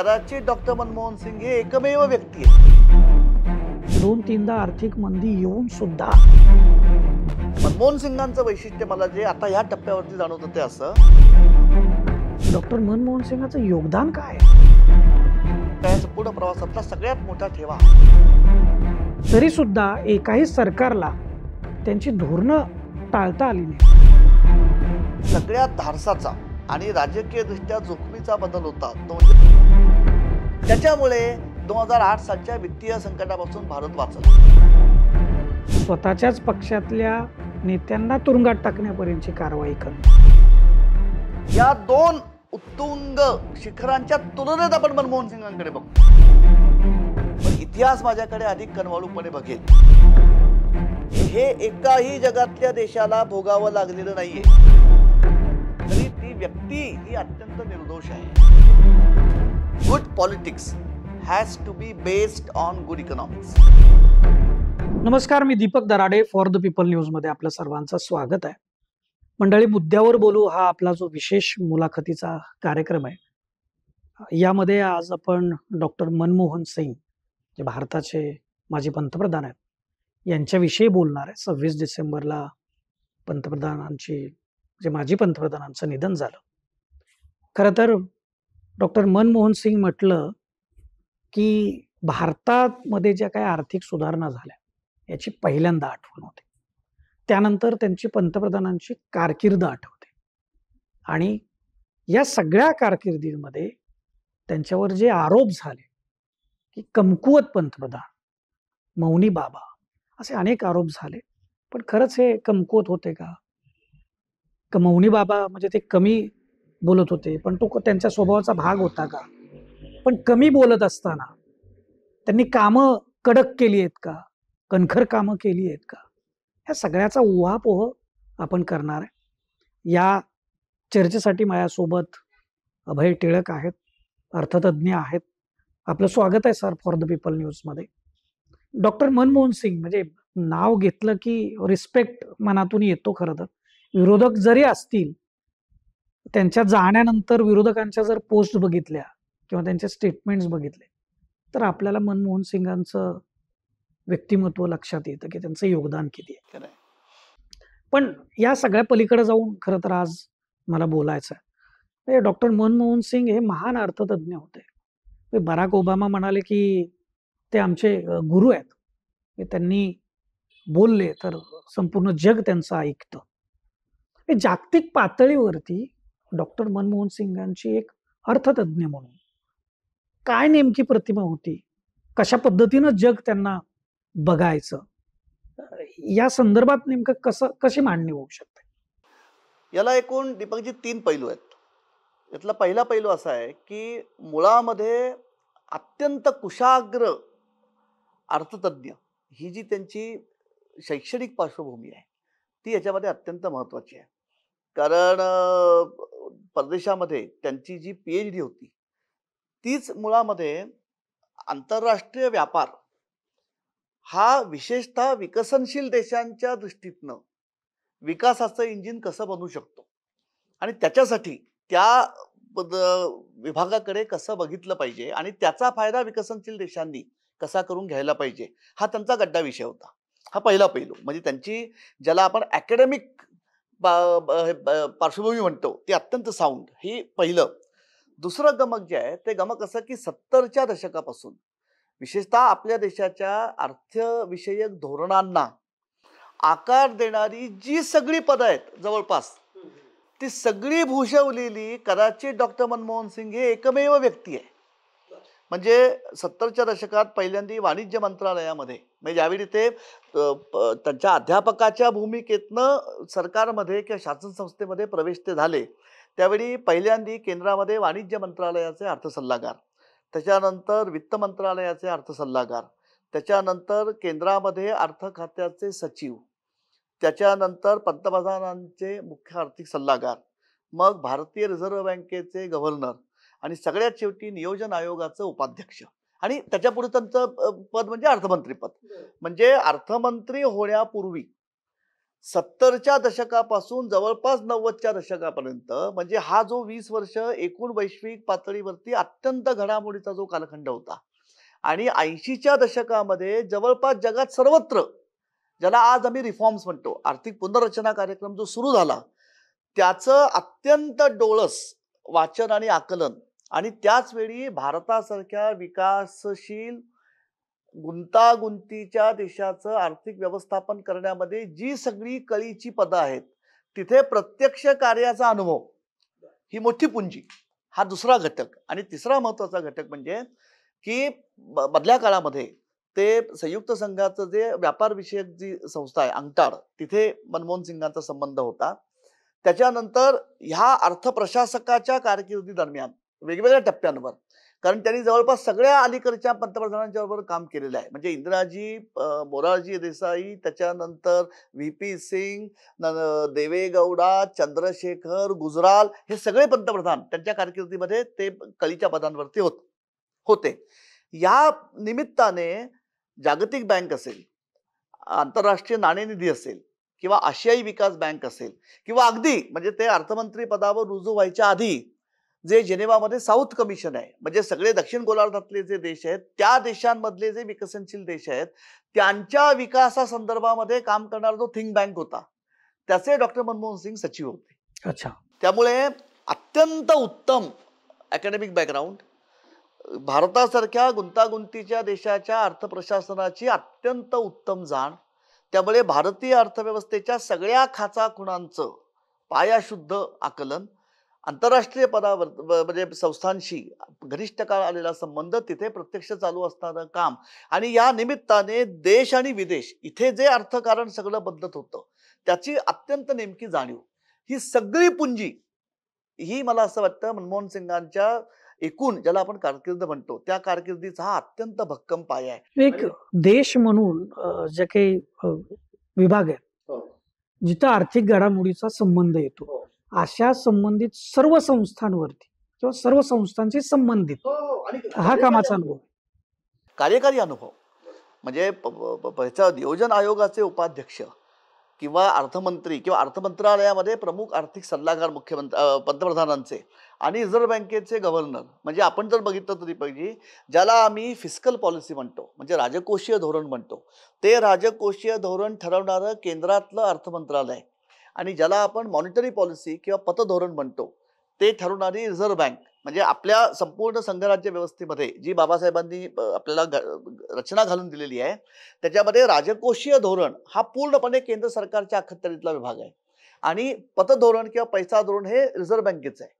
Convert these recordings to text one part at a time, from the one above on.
कदाचित डॉक्टर मनमोहन सिंग हे एकमेव व्यक्ती आहे. दोन तीनदा आर्थिक मंदी येऊन सुद्धा मनमोहन सिंगांचं वैशिष्ट्य मला जे आता ह्या टप्प्यावरती जाणवतं ते असं, डॉक्टर मनमोहन सिंगाचं योगदान काय? त्याच्या पुढे प्रवासातला सगळ्यात मोठा ठेवा. तरी सुद्धा एकाही सरकारला त्यांची धोरणं टाळता आली नाही. सगळ्यात धाडसाचा आणि राजकीय दृष्ट्या जोखमीचा बदल होता तो म्हणजे त्याच्यामुळे 2008 सालच्या वित्तीय संकटापासून भारत वाचला. स्वतःच्याच पक्षातल्या नेत्यांना तुरुंगात टाकण्यापर्यंतची कारवाई करणे. या दोन उत्तुंग शिखरांच्या तुलनेत आपण मनमोहन सिंगांकडे बघतो. पण इतिहास माझ्याकडे अधिक कणवाळूपणे बघेल. हे एकाही जगातल्या देशाला भोगावं लागलेलं नाहीये, तरी ती व्यक्ती ही अत्यंत निर्दोष आहे. Good politics has to be based on good economics. नमस्कार, मी Deepak Darade, for the People News मध्ये आपलं सर्वांचं स्वागत आहे. मंडळी, मुद्द्यावर बोलू हा आपला जो विशेष मुलाखतीचा कार्यक्रम आहे. यामध्ये आज आपण डॉक्टर मनमोहन सिंग, जे भारताचे माजी पंतप्रधान आहेत, यांच्याविषयी बोलणार आहे. 26 डिसेंबरला माजी पंतप्रधानांचं निधन झालं. खरं तर डॉक्टर मनमोहन सिंग म्हटलं की भारतामध्ये ज्या काही आर्थिक सुधारणा झाल्या याची पहिल्यांदा आठवण होते. त्यानंतर त्यांची पंतप्रधानांची कारकीर्द आठवते. आणि या सगळ्या कारकिर्दीमध्ये त्यांच्यावर जे आरोप झाले की कमकुवत पंतप्रधान, मौनी बाबा, असे अनेक आरोप झाले. पण खरंच हे कमकुवत होते का? मौनी बाबा म्हणजे ते कमी बोलत होते, पण तो त्यांच्या स्वभावाचा भाग होता का? पण कमी बोलत असताना त्यांनी कामं कडक केली आहेत का? कणखर कामं केली आहेत का? ह्या सगळ्याचा उहापोह आपण करणार आहे. या चर्चेसाठी माझ्यासोबत अभय टिळक आहेत, अर्थतज्ञ आहेत. आपलं स्वागत आहे sir, for the People News मध्ये. डॉक्टर मनमोहन सिंग म्हणजे नाव घेतलं की रिस्पेक्ट मनातून येतो. खरं तर विरोधक जरी असतील, त्यांच्या जाण्यानंतर विरोधकांच्या जर पोस्ट बघितल्या किंवा त्यांचे स्टेटमेंट्स बघितले तर आपल्याला मनमोहन सिंगांचं व्यक्तिमत्व लक्षात येतं की त्यांचं योगदान किती आहे. पण या सगळ्या पलीकडे जाऊन खरं तर आज मला बोलायचं आहे. डॉक्टर मनमोहन सिंग हे महान अर्थतज्ञ होते. बराक ओबामा म्हणाले की ते आमचे गुरु आहेत. त्यांनी बोलले तर संपूर्ण जग त्यांचं ऐकतं. जागतिक पातळीवरती डॉक्टर मनमोहन सिंगांची एक अर्थतज्ञ म्हणून काय नेमकी प्रतिमा होती, कशा पद्धतीनं जग त्यांना बघायचं, या संदर्भात नेमकं कशी मांडणी होऊ शकते? याला एकूण दीपकजी 3 पैलू आहेत. यातला पहिला पैलू असा आहे की मुळामध्ये अत्यंत कुशाग्र अर्थतज्ञ ही जी त्यांची शैक्षणिक पार्श्वभूमी आहे ती याच्यामध्ये अत्यंत महत्त्वाची आहे. कारण परदेशामध्ये त्यांची जी PhD होती तीच मुळामध्ये आंतरराष्ट्रीय व्यापार हा विशेषतः विकसनशील देशांच्या दृष्टीतनं विकासाचं इंजिन कसं बनू शकतो आणि त्याच्यासाठी त्या विभागाकडे कसं बघितलं पाहिजे आणि त्याचा फायदा विकसनशील देशांनी कसा करून घ्यायला पाहिजे, हा त्यांचा गड्डा विषय होता. हा पहिला पैलू म्हणजे त्यांची, ज्याला आपण अकॅडमिक पार्श्वभूमी म्हणतो, ती अत्यंत साऊंड, ही पहिलं. दुसरं गमक जे आहे ते गमक असं की 70च्या दशकापासून विशेषतः आपल्या देशाच्या अर्थविषयक धोरणांना आकार देणारी जी सगळी पदं आहेत जवळपास, ती सगळी भूषवलेली कदाचित डॉक्टर मनमोहन सिंग हे एकमेव व्यक्ती आहे. म्हणजे 70च्या दशकात पहिल्यांदा वाणिज्य मंत्रालयामध्ये, म्हणजे ज्यावेळी ते त्यांच्या अध्यापकाच्या भूमिकेतनं सरकारमध्ये किंवा शासन संस्थेमध्ये प्रवेश ते झाले, त्यावेळी पहिल्यांदा केंद्रामध्ये वाणिज्य मंत्रालयाचे अर्थसल्लागार, त्याच्यानंतर वित्त मंत्रालयाचे अर्थसल्लागार, त्याच्यानंतर केंद्रामध्ये अर्थ खात्याचे सचिव, त्याच्यानंतर पंतप्रधानांचे मुख्य आर्थिक सल्लागार, मग भारतीय रिझर्व्ह बँकेचे गव्हर्नर आणि सगळ्यात शेवटी नियोजन आयोगाचं उपाध्यक्ष. आणि त्याच्या पुढे त्यांचं पद म्हणजे अर्थमंत्री पद. म्हणजे अर्थमंत्री होण्यापूर्वी 70च्या दशकापासून जवळपास 90च्या दशकापर्यंत, म्हणजे हा जो 20 वर्ष एकूण वैश्विक पातळीवरती अत्यंत घडामोडीचा जो कालखंड होता. आणि 80च्या दशकामध्ये जवळपास जगात सर्वत्र, ज्याला आज आम्ही रिफॉर्म्स म्हणतो, आर्थिक पुनर्रचना कार्यक्रम जो सुरू झाला, त्याचं अत्यंत डोळस वाचन आणि आकलन, आणि त्याच वेळी भारतासारख्या विकासशील गुंतागुंतीच्या देशाचं आर्थिक व्यवस्थापन करण्यामध्ये जी सगळी कळीची पदं आहेत, तिथे प्रत्यक्ष कार्याचा अनुभव ही मोठी पुंजी. हा दुसरा घटक. आणि तिसरा महत्वाचा घटक म्हणजे की मधल्या काळामध्ये ते संयुक्त संघाचं जे व्यापार विषयक जी संस्था आहे अंगटाड, तिथे मनमोहन सिंगांचा संबंध होता. त्याच्यानंतर ह्या अर्थप्रशासकाच्या कारकिर्दी दरम्यान वेगवेगळ्या टप्प्यांवर, कारण त्यांनी जवळपास सगळ्या अलीकडच्या पंतप्रधानांच्या बरोबर काम केलेलं आहे. म्हणजे इंदिराजी, मोरारजी देसाई, त्याच्यानंतर व्ही.पी. सिंग, देवेगौडा, चंद्रशेखर, गुजराल, हे सगळे पंतप्रधान त्यांच्या कारकिर्दीमध्ये ते कळीच्या पदांवरती होते. या निमित्ताने जागतिक बँक असेल, आंतरराष्ट्रीय नाणेनिधी असेल, किंवा आशियाई विकास बँक असेल, किंवा अगदी म्हणजे ते अर्थमंत्री पदावर रुजू व्हायच्या आधी जे जेनेवामध्ये साऊथ कमिशन आहे, म्हणजे सगळे दक्षिण गोलार्धातले जे देश आहेत, त्या देशांमधले जे विकसनशील देश आहेत, त्यांच्या विकासासंदर्भामध्ये काम करणारा जो थिंक बँक होता, त्याचे डॉक्टर मनमोहन सिंग सचिव होते. अच्छा. त्यामुळे अत्यंत उत्तम अकॅडमिक बॅकग्राऊंड, भारतासारख्या गुंतागुंतीच्या देशाच्या अर्थप्रशासनाची अत्यंत उत्तम जाण, त्यामुळे भारतीय अर्थव्यवस्थेच्या सगळ्या खाचाखुणांचं पायाशुद्ध आकलन, आंतरराष्ट्रीय पदावर म्हणजे संस्थांशी घनिष्ठ काळ आलेला संबंध, तिथे प्रत्यक्ष चालू असणारं काम, आणि या निमित्ताने देश आणि विदेश इथे जे अर्थकारण सगळं बदलत होतं त्याची अत्यंत नेमकी जाणीव, ही सगळी पुंजी ही मला असं वाटतं मनमोहन सिंगांच्या एकूण ज्याला आपण कारकीर्द म्हणतो त्या कारकिर्दीचा हा अत्यंत भक्कम पाया आहे. एक देश म्हणून जे काही विभाग आहेत, हो. जिथं आर्थिक घडामोडीचा संबंध येतो, हो. अशा संबंधित सर्व संस्थांवरती किंवा सर्व संस्थांशी संबंधित आणि हा कामाचा अनुभव. कार्यकारी अनुभव म्हणजे ह्याचा नियोजन आयोगाचे उपाध्यक्ष, किंवा अर्थमंत्री, किंवा अर्थमंत्रालयामध्ये प्रमुख आर्थिक सल्लागार पंतप्रधानांचे, आणि रिझर्व्ह बँकेचे गव्हर्नर, म्हणजे आपण जर बघितलं तरी पाहिजे, ज्याला आम्ही फिस्कल पॉलिसी म्हणतो, म्हणजे राजकोषीय धोरण म्हणतो, ते राजकोषीय धोरण ठरवणारं केंद्रातलं अर्थ मंत्रालय, आणि ज्याला आपण मॉनिटरी पॉलिसी किंवा पतधोरण म्हणतो ते ठरवणारी रिझर्व्ह बँक, म्हणजे आपल्या संपूर्ण संघराज्य व्यवस्थेमध्ये जी बाबासाहेबांनी आपल्याला रचना घालून दिलेली आहे, त्याच्यामध्ये राजकोषीय धोरण हा पूर्णपणे केंद्र सरकारच्या अखत्यारीतला विभाग आहे, आणि पतधोरण किंवा पैसा धोरण हे रिझर्व्ह बँकेचं आहे.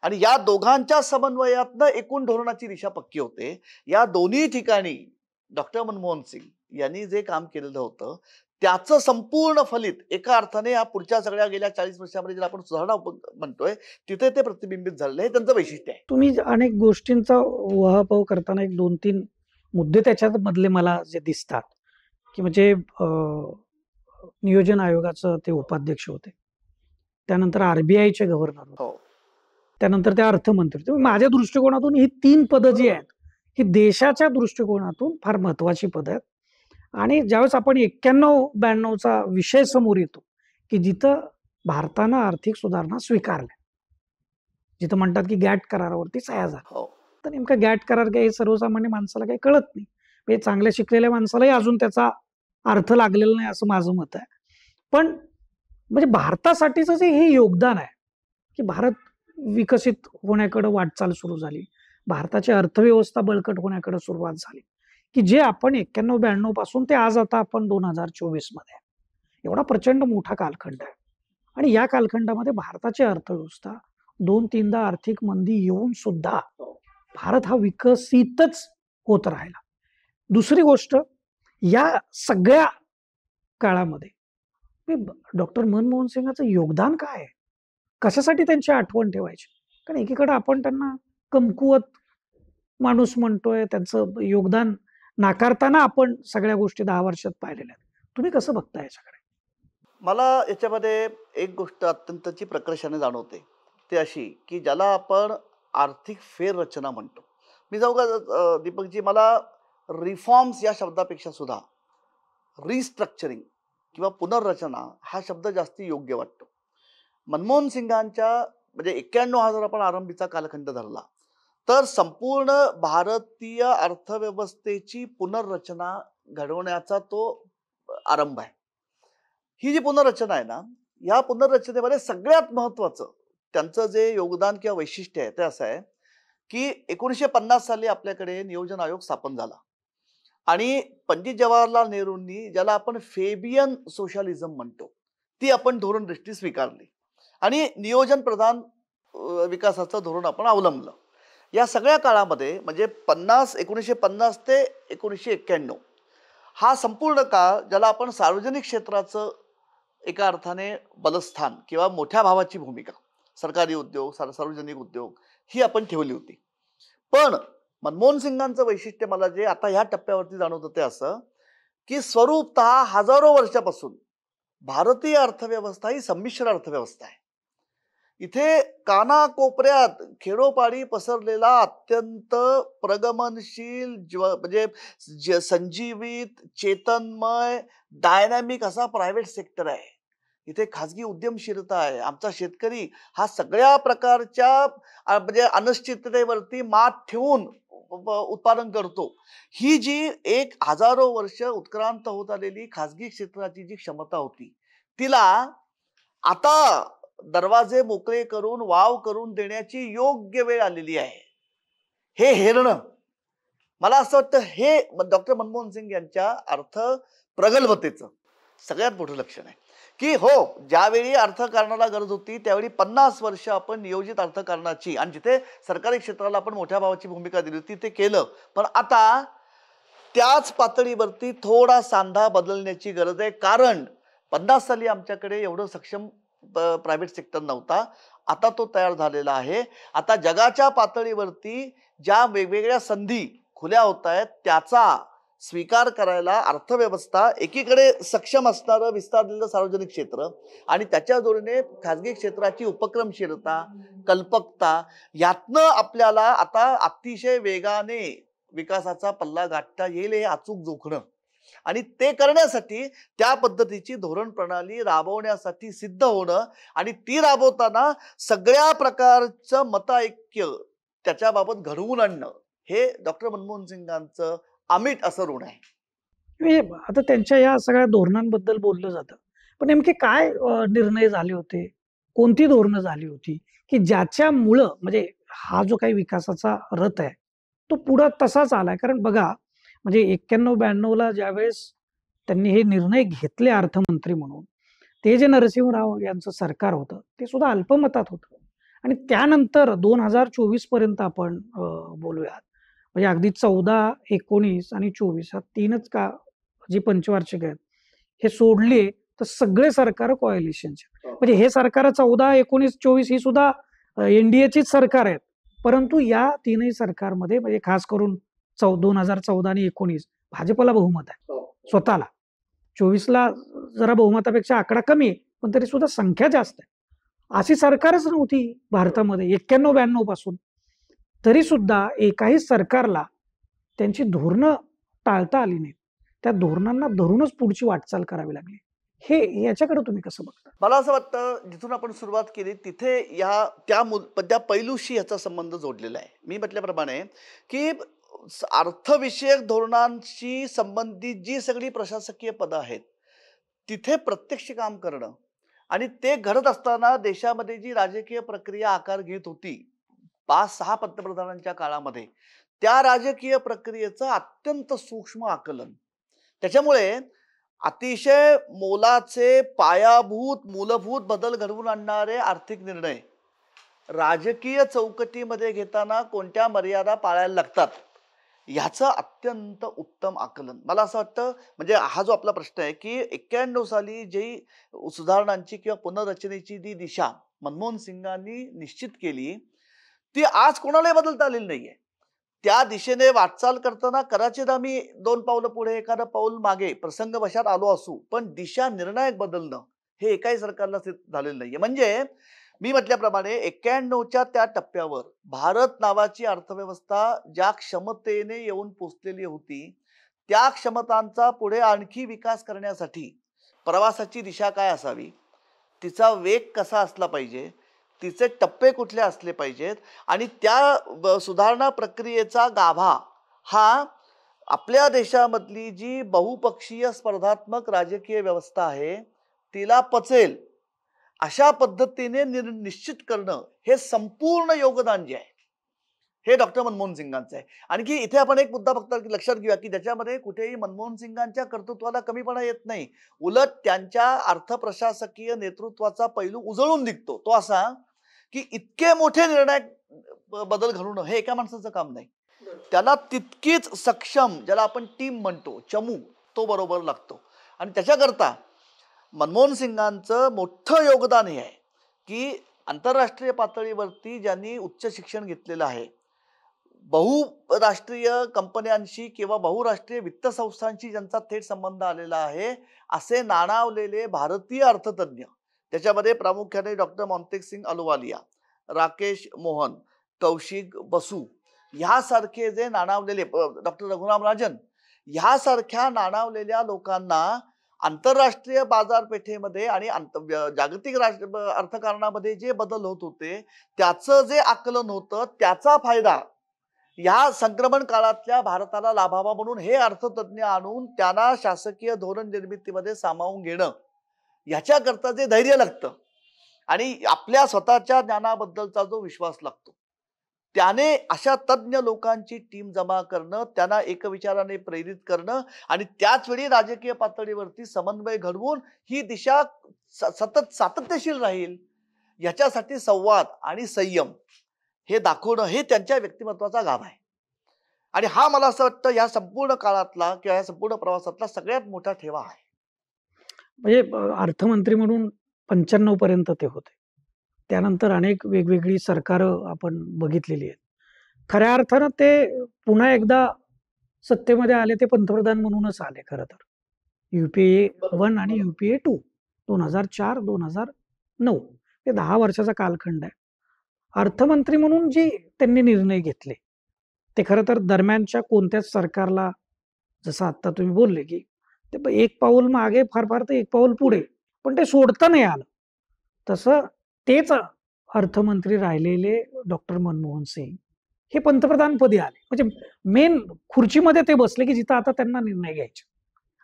आणि या दोघांच्या समन्वयातनं एकूण धोरणाची दिशा पक्की होते. या दोन्ही ठिकाणी डॉक्टर मनमोहन सिंग यांनी जे काम केलेलं होतं त्याचं संपूर्ण फलित एका अर्थाने या पुढच्या सगळ्या गेल्या 40 वर्षामध्ये जे आपण सुधारणा म्हणतोय तिथे ते प्रतिबिंबित झालेलं, हे त्यांचं वैशिष्ट्य आहे. तुम्ही अनेक गोष्टींचा उहापोह करताना एक 2-3 मुद्दे त्याच्यात मधले मला जे दिसतात, की म्हणजे नियोजन आयोगाचं ते उपाध्यक्ष होते, त्यानंतर आरबीआयचे गव्हर्नर होते, हो. त्यानंतर ते अर्थमंत्री. माझ्या दृष्टिकोनातून ही 3 पदं जी आहेत ही देशाच्या दृष्टिकोनातून फार महत्वाची पदं आहेत. आणि ज्यावेळेस आपण 91-92चा विषय समोर येतो, की जिथं भारतानं आर्थिक सुधारणा स्वीकारल्या, जिथं म्हणतात की गॅट करारावरती सह्या झाल्या, हो. तर नेमका गॅट करार काय हे सर्वसामान्य माणसाला काही कळत नाही. म्हणजे चांगल्या शिकलेल्या माणसालाही अजून त्याचा अर्थ लागलेला नाही असं माझं मत आहे. पण म्हणजे भारतासाठीचं जे हे योगदान आहे, की भारत विकसित होण्याकडे वाटचाल सुरू झाली, भारताची अर्थव्यवस्था बळकट होण्याकडे सुरुवात झाली, की जे आपण 91-92 पासून ते आज आता आपण 2024 मध्ये आहे, एवढा प्रचंड मोठा कालखंड आहे. आणि या कालखंडामध्ये भारताची अर्थव्यवस्था 2-3दा आर्थिक मंदी येऊन सुद्धा भारत हा विकसितच होत राहिला. दुसरी गोष्ट, या सगळ्या काळामध्ये डॉक्टर मनमोहन सिंगाचं योगदान काय आहे, कशासाठी त्यांची आठवण ठेवायची? कारण एकीकडे आपण त्यांना कमकुवत माणूस म्हणतोय, त्यांचं योगदान नाकारताना आपण सगळ्या गोष्टी 10 वर्षात पाहिलेल्या आहेत. तुम्ही कसं बघता याच्याकडे? मला याच्यामध्ये एक गोष्ट अत्यंतची प्रकर्षाने जाणवते, ते अशी की ज्याला आपण आर्थिक फेररचना म्हणतो. मी जाऊ का दीपकजी, मला रिफॉर्म्स या शब्दापेक्षा सुद्धा रिस्ट्रक्चरिंग किंवा पुनर्रचना हा शब्द जास्ती योग्य वाटतो. मनमोहन सिंगांच्या म्हणजे 91 जर आपण आरंभीचा कालखंड धरला तर संपूर्ण भारतीय अर्थव्यवस्थेची पुनर्रचना घडवण्याचा तो आरंभ आहे. ही जी पुनर्रचना आहे ना, या पुनर्रचनेमध्ये सगळ्यात महत्वाचं त्यांचं जे योगदान किंवा वैशिष्ट्य आहे ते असं आहे की 1950 साली आपल्याकडे नियोजन आयोग स्थापन झाला आणि पंडित जवाहरलाल नेहरूंनी ज्याला आपण फेबियन सोशलिझम म्हणतो ती आपण धोरण दृष्टी स्वीकारली आणि नियोजन प्रधान विकासाचं धोरण आपण अवलंबलं. या सगळ्या काळामध्ये म्हणजे 1950 ते 1991 हा संपूर्ण काळ ज्याला आपण सार्वजनिक क्षेत्राचं एका अर्थाने बलस्थान किंवा मोठ्या भावाची भूमिका सरकारी उद्योग सार्वजनिक उद्योग ही आपण ठेवली होती. पण मनमोहन सिंगांचं वैशिष्ट्य मला जे आता ह्या टप्प्यावरती जाणवतं ते असं की स्वरूपतः हजारो वर्षापासून भारतीय अर्थव्यवस्था ही संमिश्र अर्थव्यवस्था आहे. इथे कानाकोपऱ्यात खेडोपाडी पसरलेला अत्यंत प्रगमनशील म्हणजे संजीवित चेतनमय डायनॅमिक असा प्रायव्हेट सेक्टर आहे. इथे खाजगी उद्यमशीलता आहे. आमचा शेतकरी हा सगळ्या प्रकारच्या म्हणजे अनिश्चिततेवरती मात ठेवून उत्पादन करतो. ही जी एक हजारो वर्ष उत्क्रांत होत आलेली खाजगी क्षेत्राची जी क्षमता होती तिला आता दरवाजे मोकळे करून वाव करून देण्याची योग्य वेळ आलेली आहे. हे हेरणं मला असं वाटतं हे डॉक्टर मनमोहन सिंग यांच्या अर्थ प्रगल्भतेचं सगळ्यात मोठं लक्षण आहे की हो ज्यावेळी अर्थकारणाला गरज होती त्यावेळी 50 वर्ष आपण नियोजित अर्थकारणाची आणि जिथे सरकारी क्षेत्राला आपण मोठ्या भावाची भूमिका दिली होती ते केलं. पण आता त्याच पातळीवरती थोडा सांधा बदलण्याची गरज आहे कारण 50 साली आमच्याकडे एवढं सक्षम प्रायव्हेट सेक्टर नव्हता. आता तो तयार झालेला आहे. आता जगाच्या पातळीवरती ज्या वेगवेगळ्या संधी खुल्या होत आहेत त्याचा स्वीकार करायला अर्थव्यवस्था एकीकडे सक्षम असणारं विस्तारलेलं सार्वजनिक क्षेत्र आणि त्याच्या जोडीने खाजगी क्षेत्राची उपक्रमशीलता कल्पकता यातनं आपल्याला आता अतिशय वेगाने विकासाचा पल्ला गाठता येईल हे अचूक जोखणं आणि ते करण्यासाठी त्या पद्धतीची धोरण प्रणाली राबवण्यासाठी सिद्ध होणं आणि ती राबवताना सगळ्या प्रकारचं मतऐक्य त्याच्याबाबत घडवून आणणं हे डॉक्टर मनमोहन सिंगांचं अमिट असं ऋण आहे. म्हणजे आता त्यांच्या या सगळ्या धोरणांबद्दल बोललं जातं. पण नेमके काय निर्णय झाले होते? कोणती धोरणं झाली होती? की ज्याच्यामुळं म्हणजे हा जो काही विकासाचा रथ आहे, तो पुढं तसाच आलाय? कारण बघा म्हणजे 91-92ला ज्यावेळेस त्यांनी हे निर्णय घेतले अर्थमंत्री म्हणून, ते जे नरसिंहराव यांचं सरकार होतं, ते सुद्धा अल्पमतात होतं. आणि त्यानंतर 2024 पर्यंत आपण बोलूयात. म्हणजे अगदी 14, 19 आणि 24 ह्या 3च का जी पंचवार्षिक आहेत, हे सोडले तर सगळे सरकार कोअलिशनचे. म्हणजे हे सरकार 14, 19, 24 ही सुद्धा एनडीएचीच सरकार आहेत. परंतु या तीनही सरकारमध्ये म्हणजे खास करून 2014 आणि 19 भाजपला बहुमत आहे स्वतःला. 24ला जरा बहुमतापेक्षा आकडा कमी आहे, पण तरी सुद्धा संख्या जास्त आहे. अशी सरकारच नव्हती भारतामध्ये 91-92 पासून. तरी सुद्धा एकाही सरकारला त्यांची धोरणं टाळता आली नाहीत. त्या धोरणांना धरूनच पुढची वाटचाल करावी लागली. हे याच्याकडे तुम्ही कसं बघता? मला असं वाटतं जिथून आपण सुरुवात केली तिथे त्या पैलूशी याचा संबंध जोडलेला आहे. मी म्हटल्याप्रमाणे की अर्थविषयक धोरणांशी संबंधित जी सगळी प्रशासकीय पदं आहेत तिथे प्रत्यक्ष काम करणं आणि ते घडत असताना देशामध्ये जी राजकीय प्रक्रिया आकार घेत होती 5-6 पंतप्रधानांच्या काळामध्ये त्या राजकीय प्रक्रियेचं अत्यंत सूक्ष्म आकलन त्याच्यामुळे अतिशय मोलाचे पायाभूत मूलभूत बदल घडवून आणणारे आर्थिक निर्णय राजकीय चौकटीमध्ये घेताना कोणत्या मर्यादा पाळायला लागतात ह्याचं अत्यंत उत्तम आकलन मला असं वाटतं. म्हणजे हा जो आपला प्रश्न आहे की 91 साली जी सुधारणांची किंवा पुनर्रचनेची जी दिशा मनमोहन सिंगांनी निश्चित केली ती आज कोणालाही बदलता आलेली नाहीये. त्या दिशेने वाटचाल करताना कदाचित आम्ही 2 पावलं पुढे एखादं पाऊल मागे प्रसंगवशात आलो असू पण दिशा निर्णायक बदलणं हे एकाही सरकारला झालेलं नाहीये. म्हणजे मी म्हटल्याप्रमाणे 91च्या त्या टप्प्यावर भारत नावाची अर्थव्यवस्था ज्या क्षमतेने येऊन पोचलेली होती त्या क्षमतांचा पुढे आणखी विकास करण्यासाठी प्रवासाची दिशा काय असावी, तिचा वेग कसा असला पाहिजे, तिचे टप्पे कुठले असले पाहिजेत आणि त्या सुधारणा प्रक्रियेचा गाभा हा आपल्या देशामधली जी बहुपक्षीय स्पर्धात्मक राजकीय व्यवस्था आहे तिला पचेल अशा पद्धतीने निश्चित करणं हे संपूर्ण योगदान जे आहे हे डॉक्टर मनमोहन सिंगांचं आहे. आणखी इथे आपण एक मुद्दा फक्त लक्षात घेऊया की ज्याच्यामध्ये कुठेही मनमोहन सिंगांच्या कर्तृत्वाला कमीपणा येत नाही. उलट त्यांच्या अर्थप्रशासकीय नेतृत्वाचा पैलू उजळून निघतो. तो असा की इतके मोठे निर्णय बदल घडवणं हे एका माणसाचं काम नाही. त्याला तितकीच सक्षम, ज्याला आपण टीम म्हणतो, चमू, तो बरोबर लागतो. आणि त्याच्याकरता मनमोहन सिंगांचं मोठं योगदान हे आहे की आंतरराष्ट्रीय पातळीवरती ज्यांनी उच्च शिक्षण घेतलेलं आहे, बहुराष्ट्रीय कंपन्यांशी किंवा बहुराष्ट्रीय वित्त संस्थांशी ज्यांचा थेट संबंध आलेला आहे, असे नाणावलेले भारतीय अर्थतज्ञ, त्याच्यामध्ये प्रामुख्याने डॉक्टर मोंटेक सिंग अहलुवालिया, राकेश मोहन, कौशिक बसू ह्यासारखे जे नाणावलेले, डॉक्टर रघुराम राजन ह्यासारख्या नाणावलेल्या लोकांना आंतरराष्ट्रीय बाजारपेठेमध्ये आणि जागतिक अर्थकारणामध्ये जे बदल होत होते त्याचं जे आकलन होतं, त्याचा फायदा या संक्रमण काळातल्या भारताला लाभावा म्हणून हे अर्थतज्ञ आणून त्यांना शासकीय धोरण निर्मितीमध्ये सामावून घेणं, ह्याच्याकरता जे धैर्य लागतं आणि आपल्या स्वतःच्या ज्ञानाबद्दलचा जो विश्वास लागतो, त्याने अशा तज्ञ लोकांची टीम जमा करणं, त्यांना एकविचाराने प्रेरित करणं आणि त्याच वेळी राजकीय पातळीवरती समन्वय घडवून ही दिशा सतत सातत्यशील राहील याच्यासाठी संवाद आणि संयम हे दाखवणं हे त्यांच्या व्यक्तिमत्वाचा गाभा आहे. आणि हा मला असं वाटतं या संपूर्ण काळातला किंवा या संपूर्ण प्रवासातला सगळ्यात मोठा ठेवा आहे. म्हणजे अर्थमंत्री म्हणून 95 पर्यंत ते होते. त्यानंतर अनेक वेगवेगळी सरकारं आपण बघितलेली आहेत. खऱ्या अर्थानं ते पुन्हा एकदा सत्तेमध्ये आले, ते पंतप्रधान म्हणूनच आले खरं तर. UPA 1 आणि UPA 2 2004-2009 हे 10 वर्षाचा कालखंड आहे. अर्थमंत्री म्हणून जे त्यांनी निर्णय घेतले ते खरं तर दरम्यानच्या कोणत्याच सरकारला, जसं आता तुम्ही बोलले की ते एक पाऊल मागे, फार फार तर एक पाऊल पुढे, पण ते सोडता नाही आलं. तसं तेच अर्थमंत्री राहिलेले डॉक्टर मनमोहन सिंग हे पंतप्रधानपदी आले. म्हणजे मेन खुर्चीमध्ये ते बसले की जिथं आता त्यांना निर्णय घ्यायचे,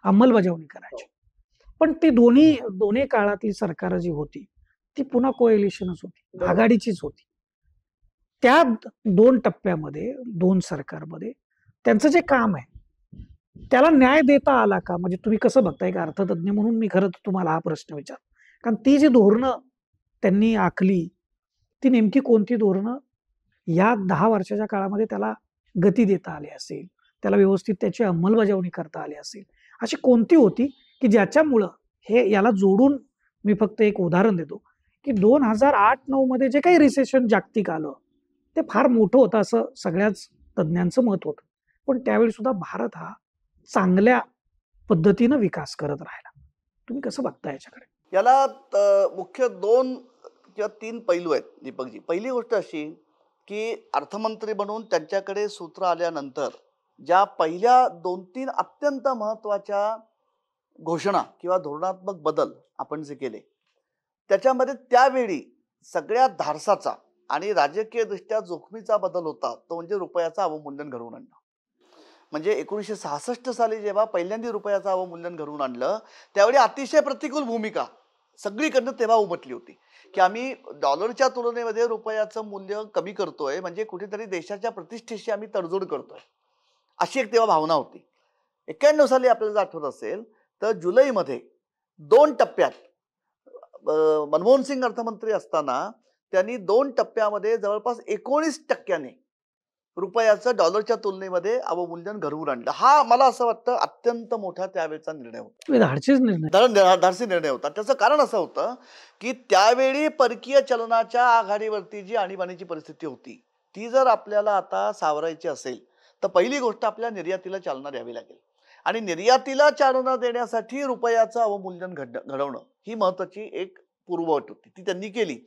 अंमलबजावणी करायची. पण ती दोन्ही काळातली सरकार जी होती ती पुन्हा कोएलिशनच होती, आघाडीचीच होती. त्या 2 टप्प्यामध्ये 2 सरकारमध्ये त्यांचं जे काम आहे त्याला न्याय देता आला का? म्हणजे तुम्ही कसं बघता एक अर्थतज्ञ म्हणून मी खरं तुम्हाला हा प्रश्न विचार, कारण ती जी धोरणं त्यांनी आखली ती नेमकी कोणती धोरणं या 10 वर्षाच्या काळामध्ये त्याला गती देता आली असेल, त्याला व्यवस्थित त्याची अंमलबजावणी करता आली असेल, अशी कोणती होती की ज्याच्यामुळं हे याला जोडून मी फक्त एक उदाहरण देतो की 2008-9 मध्ये जे काही रिसेशन जागतिक आलं ते फार मोठं होतं असं सगळ्याच तज्ञांचं मत होतं. पण त्यावेळी सुद्धा भारत हा चांगल्या पद्धतीनं विकास करत राहिला. तुम्ही कसं बघता याच्याकडे? याला मुख्य 2 किंवा 3 पैलू आहेत दीपकजी. पहिली गोष्ट अशी की अर्थमंत्री बनून त्यांच्याकडे सूत्र आल्यानंतर ज्या पहिल्या 2-3 अत्यंत महत्वाच्या घोषणा किंवा धोरणात्मक बदल आपण जे केले त्याच्यामध्ये त्यावेळी सगळ्यात धाडसाचा आणि राजकीय दृष्ट्या जोखमीचा बदल होता तो म्हणजे रुपयाचं अवमूल्यन घडवून आणणं. म्हणजे 1966 साली जेव्हा पहिल्यांदा रुपयाचं अवमूल्यन घडवून आणलं त्यावेळी अतिशय प्रतिकूल भूमिका सगळीकडनं तेव्हा उमटली होती की आम्ही डॉलरच्या तुलनेमध्ये रुपयाचं मूल्य कमी करतोय, म्हणजे कुठेतरी देशाच्या प्रतिष्ठेशी आम्ही तडजोड करतोय, अशी एक तेव्हा भावना होती. 91 साली आपल्याला जर आठवत असेल तर जुलैमध्ये 2 टप्प्यात मनमोहन सिंग अर्थमंत्री असताना त्यांनी 2 टप्प्यामध्ये जवळपास 19% रुपयाचं डॉलरच्या तुलनेमध्ये अवमूल्यन घडवून आणलं. हा मला असं वाटतं अत्यंत मोठा त्यावेळेचा निर्णय होता, धाडसी निर्णय होता. त्याचं कारण असं होतं की त्यावेळी परकीय चलनाच्या आघाडीवरती जी आणीबाणीची परिस्थिती होती ती जर आपल्याला आता सावरायची असेल तर पहिली गोष्ट आपल्या निर्यातीला चालना द्यावी लागेल आणि निर्यातीला चालना देण्यासाठी रुपयाचं अवमूल्यन घडवणं ही महत्वाची एक पूर्वअट होती, ती त्यांनी केली.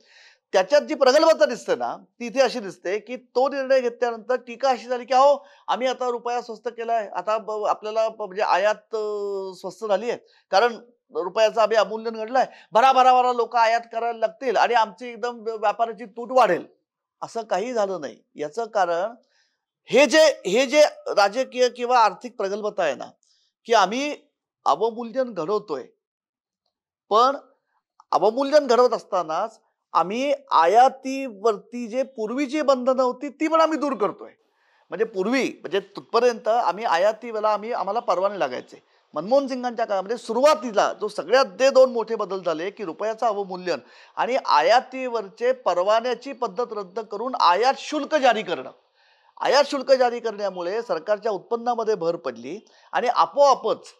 त्याच्यात जी प्रगल्भता दिसते ना ती इथे अशी दिसते की तो निर्णय घेतल्यानंतर टीका अशी झाली की अहो आम्ही आता रुपया स्वस्त केलाय, आता आपल्याला म्हणजे आयात स्वस्त झाली आहे, कारण रुपयाचं आम्ही अवमूल्यन घडलंय, भरा भरा भरा लोक आयात करायला लागतील आणि आमची एकदम व्यापाराची तूट वाढेल, असं काही झालं नाही. याचं कारण हे जे राजकीय किंवा आर्थिक प्रगल्भता आहे ना, की आम्ही अवमूल्यन घडवतोय, पण अवमूल्यन घडवत असतानाच आम्ही आयातीवरती जे पूर्वीची बंधनं होती ती पण आम्ही दूर करतोय. म्हणजे पूर्वी म्हणजे तिथपर्यंत आम्हाला परवाने लागायचे. मनमोहन सिंगांच्या काळामध्ये सुरुवातीला जो सगळ्यात ते 2 मोठे बदल झाले, की रुपयाचं अवमूल्यन आणि आयातीवरचे परवान्याची पद्धत रद्द करून आयात शुल्क जारी करणं. आयात शुल्क जारी करण्यामुळे सरकारच्या उत्पन्नामध्ये भर पडली आणि आपोआपच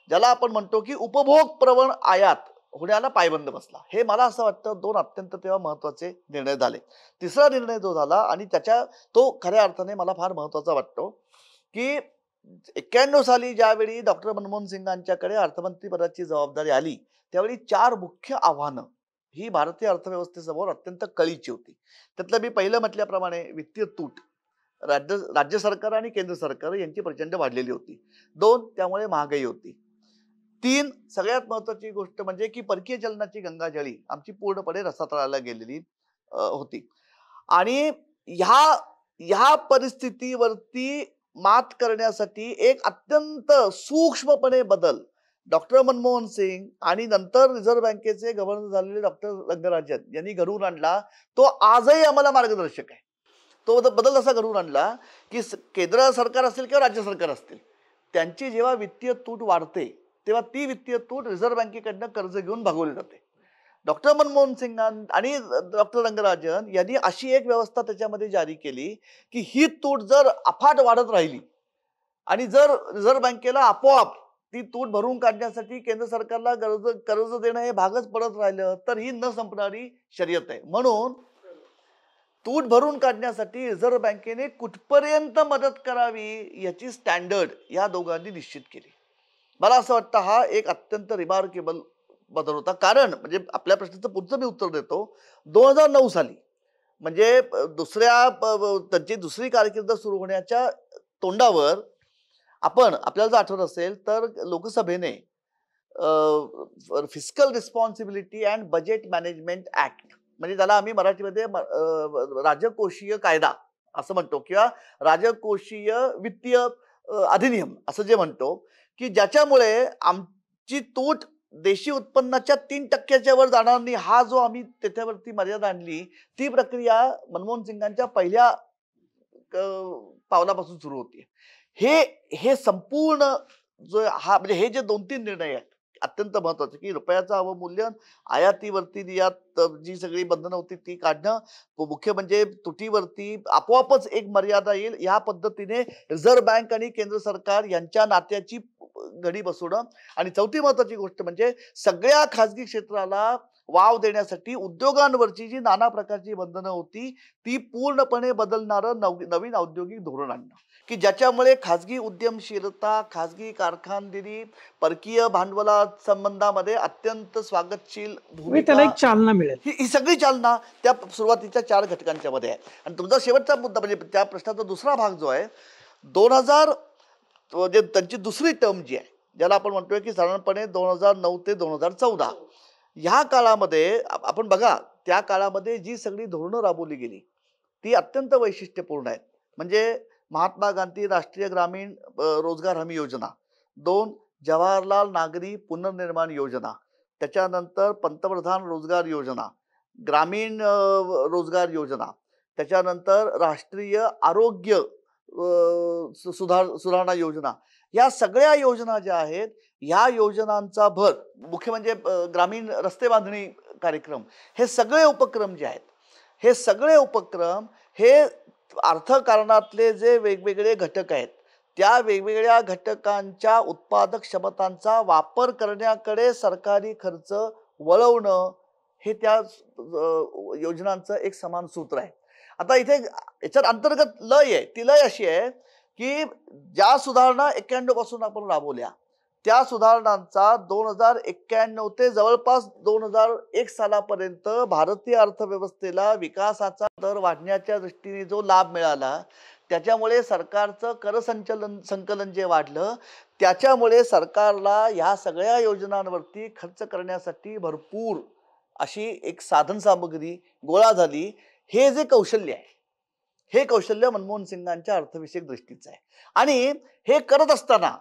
ज्याला आपण म्हणतो की उपभोग प्रवण आयात होण्याला पायबंद बसला. हे मला असं वाटतं 2 अत्यंत तेव्हा महत्वाचे निर्णय झाले. तिसरा निर्णय जो झाला आणि तो खऱ्या अर्थाने मला फार महत्वाचा वाटतो, की 91 साली ज्यावेळी डॉक्टर मनमोहन सिंगांच्याकडे अर्थमंत्रीपदाची जबाबदारी आली, त्यावेळी 4 मुख्य आव्हानं ही भारतीय अर्थव्यवस्थेसमोर अत्यंत कळीची होती. त्यातलं मी पहिलं म्हटल्याप्रमाणे वित्तीय तूट. राज्य सरकार आणि केंद्र सरकार यांची प्रचंड वाढलेली होती. 2 त्यामुळे महागाई होती. 3 सगळ्यात महत्वाची गोष्ट म्हणजे की परकीय चलनाची गंगाजळी आमची पूर्णपणे रसातळाला गेलेली होती. आणि ह्या ह्या परिस्थितीवरती मात करण्यासाठी एक अत्यंत सूक्ष्मपणे बदल डॉक्टर मनमोहन सिंग आणि नंतर रिझर्व्ह बँकेचे गव्हर्नर झालेले डॉक्टर रंगराजन यांनी घडवून आणला. तो आजही आम्हाला मार्गदर्शक आहे. तो बदल असा घडवून आणला की केंद्र सरकार असेल किंवा राज्य सरकार असतील, त्यांची जेव्हा वित्तीय तूट वाढते तेव्हा ती वित्तीय तूट रिझर्व्ह बँकेकडनं कर्ज घेऊन भागवली जाते. डॉक्टर मनमोहन सिंग आणि डॉक्टर रंगराजन यांनी अशी एक व्यवस्था त्याच्यामध्ये जारी केली की ही तूट जर अफाट वाढत राहिली आणि जर रिझर्व्ह बँकेला आपोआप ती तूट भरून काढण्यासाठी केंद्र सरकारला कर्ज देणं हे भागच पडत राहिलं तर ही न संपणारी शर्यत आहे. म्हणून तूट भरून काढण्यासाठी रिझर्व्ह बँकेने कुठपर्यंत मदत करावी याची स्टँडर्ड या दोघांनी निश्चित केली. मला असं वाटतं हा एक अत्यंत रिमार्केबल बदल होता. कारण म्हणजे आपल्या प्रश्नाचं पुढचं मी उत्तर देतो. 2009 साली म्हणजे त्यांची दुसरी कारकीर्द सुरू होण्याच्या तोंडावर आपल्याला जर आठवत असेल तर लोकसभेने fiscal responsibility and budget management act म्हणजे त्याला आम्ही मराठीमध्ये राजकोषीय कायदा असं म्हणतो किंवा राजकोषीय वित्तीय अधिनियम असं जे म्हणतो, की ज्याच्यामुळे आमची तूट देशी उत्पन्नाच्या 3% वर जाणार नाही हा जो आम्ही त्याच्यावरती मर्यादा आणली ती प्रक्रिया मनमोहन सिंगांच्या पहिल्या पावलापासून सुरू होती. हे संपूर्ण जो म्हणजे हे जे 2-3 निर्णय आहेत अत्यंत महत्वाचे, की रुपयाचं अवमूल्यन, आयातीवरती निर्यात जी सगळी बंधनं होती ती काढणं, मुख्य म्हणजे तुटीवरती आपोआपच एक मर्यादा येईल या पद्धतीने रिझर्व्ह बँक आणि केंद्र सरकार यांच्या नात्याची घडी बसवणं आणि चौथी महत्वाची गोष्ट म्हणजे सगळ्या खासगी क्षेत्राला वाव देण्यासाठी उद्योगांवरची जी नाना प्रकारची बंधनं होती ती पूर्णपणे बदलणारं नवीन औद्योगिक धोरण आणणं, की ज्याच्यामुळे खासगी उद्यमशीलता, खासगी कारखानदारी, परकीय भांडवला संबंधामध्ये अत्यंत स्वागतशील त्याला एक चालना मिळेल. ही सगळी चालना त्या सुरुवातीच्या 4 घटकांच्या मध्ये आहे. आणि तुमचा शेवटचा मुद्दा म्हणजे त्या प्रश्नाचा दुसरा भाग जो आहे 2000 म्हणजे त्यांची दुसरी टर्म जी आहे ज्याला आपण म्हणतोय की साधारणपणे 2009 ते 2014 ह्या काळामध्ये आपण बघा त्या काळामध्ये जी सगळी धोरणं राबवली गेली ती अत्यंत वैशिष्ट्यपूर्ण आहेत. म्हणजे महात्मा गांधी राष्ट्रीय ग्रामीण रोजगार हमी योजना, 2 जवाहरलाल नागरी पुनर्निर्माण योजना, त्याच्यानंतर पंतप्रधान रोजगार योजना, ग्रामीण रोजगार योजना, त्याच्यानंतर राष्ट्रीय आरोग्य सुधारणा योजना, या सगळ्या योजना ज्या आहेत ह्या योजनांचा भर मुख्य म्हणजे ग्रामीण रस्ते बांधणी कार्यक्रम, हे सगळे उपक्रम जे आहेत हे सगळे उपक्रम हे अर्थकारणातले जे वेगवेगळे घटक आहेत त्या वेगवेगळ्या घटकांच्या उत्पादक क्षमतांचा वापर करण्याकडे सरकारी खर्च वळवणं हे त्या योजनांचं एक समान सूत्र आहे. आता इथे याच्यात अंतर्गत लय आहे. ती लय अशी आहे की ज्या सुधारणा 91 पासून आपण राबवल्या त्या सुधारणांचा 2091 ते जवळपास 2001 सालापर्यंत भारतीय अर्थव्यवस्थेला विकासाचा दर वाढण्याच्या दृष्टीने जो लाभ मिळाला त्याच्यामुळे सरकारचं संकलन जे वाढलं, त्याच्यामुळे सरकारला ह्या सगळ्या योजनांवरती खर्च करण्यासाठी भरपूर अशी एक साधन सामग्री गोळा झाली. हे जे कौशल्य आहे, हे कौशल्य मनमोहन सिंगांच्या अर्थविषयक दृष्टीचं आहे. आणि हे करत असताना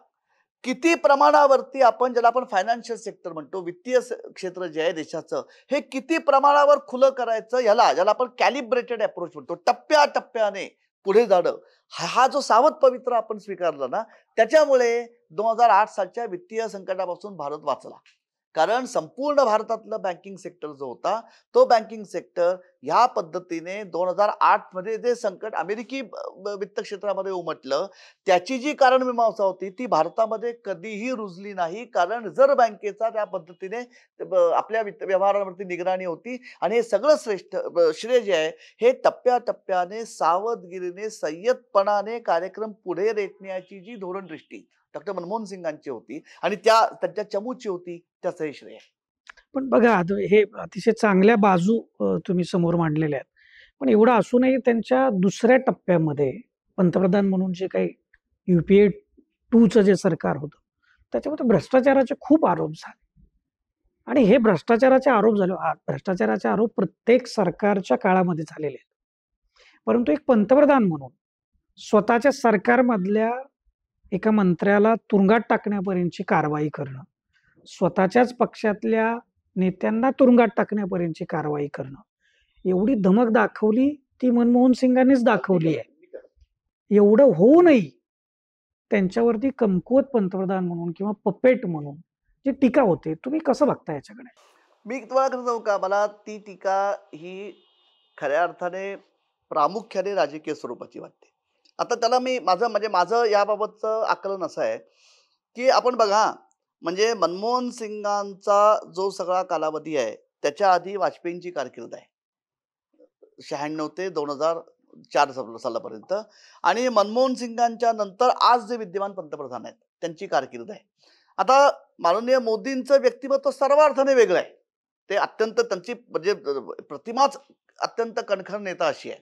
किती प्रमाणावरती आपण ज्याला आपण फायनान्शियल सेक्टर म्हणतो, वित्तीय क्षेत्र जे आहे देशाचं, हे किती प्रमाणावर खुलं करायचं, ज्याला आपण कॅलिब्रेटेड अप्रोच म्हणतो, टप्प्याटप्प्याने पुढे जाणं, हा जो सावध पवित्र आपण स्वीकारला ना, त्याच्यामुळे 2008 सालच्या वित्तीय संकटापासून भारत वाचला. कारण संपूर्ण भारतातलं बँकिंग सेक्टर जो होता, तो बँकिंग सेक्टर ह्या पद्धतीने 2008 मध्ये जे संकट अमेरिकी वित्त क्षेत्रामध्ये उमटलं, त्याची जी कारणमीमांसा होती ती भारतामध्ये कधीही रुजली नाही. कारण रिझर्व्ह बँकेचा त्या पद्धतीने आपल्या वित्त व्यवहारावरती निगराणी होती. आणि हे सगळं श्रेष्ठ श्रेय जे आहे, हे टप्प्याटप्प्याने सावधगिरीने संयतपणाने कार्यक्रम पुढे रेटण्याची जी धोरणदृष्टी डॉक्टर मनमोहन सिंगांची होती आणि त्यांच्या चमूची होती, त्याचं हे श्रेय. पण बघा हे अतिशय चांगल्या बाजू तुम्ही समोर मांडलेल्या आहेत. पण एवढं असूनही त्यांच्या दुसऱ्या टप्प्यामध्ये पंतप्रधान म्हणून जे काही UPA 2चं जे सरकार होतं, त्याच्यामध्ये भ्रष्टाचाराचे खूप आरोप झाले. आणि हे भ्रष्टाचाराचे आरोप प्रत्येक सरकारच्या काळामध्ये झालेले आहेत. परंतु एक पंतप्रधान म्हणून स्वतःच्या सरकारमधल्या एका मंत्र्याला तुरुंगात टाकण्यापर्यंतची कारवाई करणं, स्वतःच्याच पक्षातल्या नेत्यांना तुरुंगात टाकण्यापर्यंतची कारवाई करणं, एवढी धमक दाखवली ती मनमोहन सिंगांनीच दाखवली आहे. एवढं होऊनही त्यांच्यावरती कमकुवत पंतप्रधान म्हणून किंवा पपेट म्हणून जी टीका होते, तुम्ही कसं बघता याच्याकडे? मी तुम्हाला खरं सांगू का, मला ती टीका ही खऱ्या अर्थाने प्रामुख्याने राजकीय स्वरूपाची वाटते. आता त्याला माझं याबाबतचं आकलन असं आहे की आपण बघा, म्हणजे मनमोहन सिंगांचा जो सगळा कालावधी आहे, त्याच्या आधी वाजपेयींची कारकीर्द आहे 96 ते 2004 सालापर्यंत. आणि मनमोहन सिंगांच्या नंतर आज जे विद्यमान पंतप्रधान आहेत त्यांची कारकीर्द आहे. आता माननीय मोदींचं व्यक्तिमत्व सर्वार्थाने वेगळं आहे. ते अत्यंत त्यांची म्हणजे प्रतिमाच अत्यंत कणखर नेता अशी आहे.